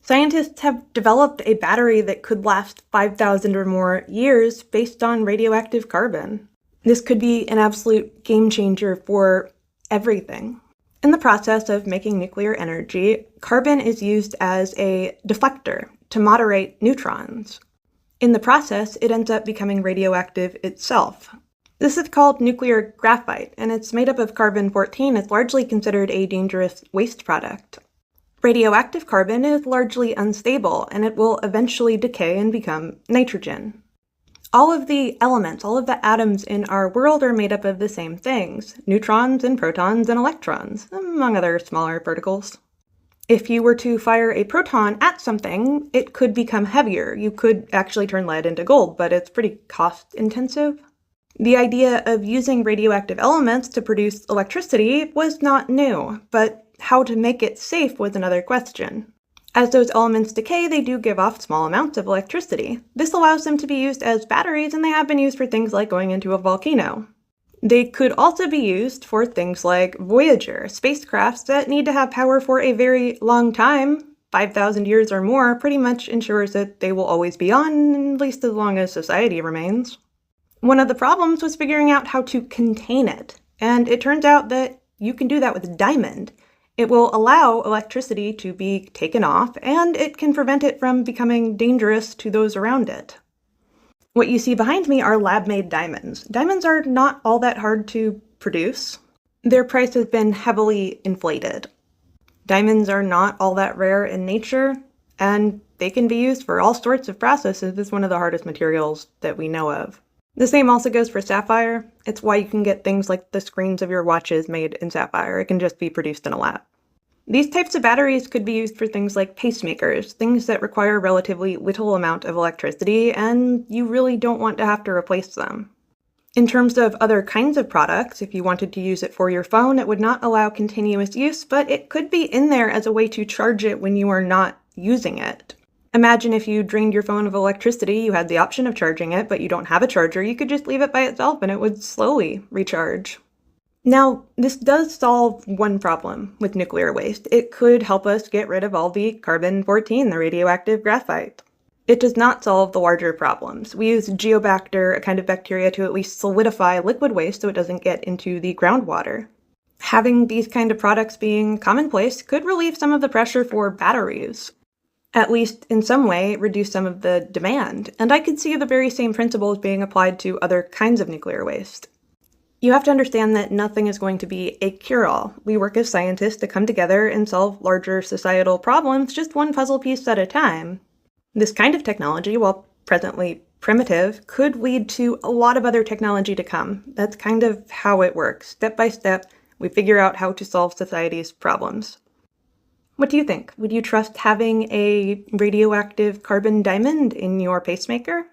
Scientists have developed a battery that could last 5,000 or more years based on radioactive carbon. This could be an absolute game changer for everything. In the process of making nuclear energy, carbon is used as a deflector to moderate neutrons. In the process, it ends up becoming radioactive itself. This is called nuclear graphite, and it's made up of carbon-14. It's largely considered a dangerous waste product. Radioactive carbon is largely unstable, and it will eventually decay and become nitrogen. All of the elements, all of the atoms in our world are made up of the same things: neutrons and protons and electrons, among other smaller particles. If you were to fire a proton at something, it could become heavier. You could actually turn lead into gold, but it's pretty cost-intensive. The idea of using radioactive elements to produce electricity was not new, but how to make it safe was another question. As those elements decay, they do give off small amounts of electricity. This allows them to be used as batteries, and they have been used for things like going into a volcano. They could also be used for things like Voyager, spacecrafts that need to have power for a very long time. 5,000 years or more pretty much ensures that they will always be on, at least as long as society remains. One of the problems was figuring out how to contain it, and it turns out that you can do that with diamond. It will allow electricity to be taken off, and it can prevent it from becoming dangerous to those around it. What you see behind me are lab-made diamonds. Diamonds are not all that hard to produce. Their price has been heavily inflated. Diamonds are not all that rare in nature, and they can be used for all sorts of processes. It's one of the hardest materials that we know of. The same also goes for sapphire. It's why you can get things like the screens of your watches made in sapphire. It can just be produced in a lab. These types of batteries could be used for things like pacemakers, things that require relatively little amount of electricity, and you really don't want to have to replace them. In terms of other kinds of products, if you wanted to use it for your phone, it would not allow continuous use, but it could be in there as a way to charge it when you are not using it. Imagine if you drained your phone of electricity, you had the option of charging it, but you don't have a charger, you could just leave it by itself and it would slowly recharge. Now, this does solve one problem with nuclear waste. It could help us get rid of all the carbon-14, the radioactive graphite. It does not solve the larger problems. We use geobacter, a kind of bacteria, to at least solidify liquid waste so it doesn't get into the groundwater. Having these kind of products being commonplace could relieve some of the pressure for batteries. At least in some way, reduce some of the demand. And I could see the very same principles being applied to other kinds of nuclear waste. You have to understand that nothing is going to be a cure-all. We work as scientists to come together and solve larger societal problems just one puzzle piece at a time. This kind of technology, while presently primitive, could lead to a lot of other technology to come. That's kind of how it works. Step by step, we figure out how to solve society's problems. What do you think? Would you trust having a radioactive carbon diamond in your pacemaker?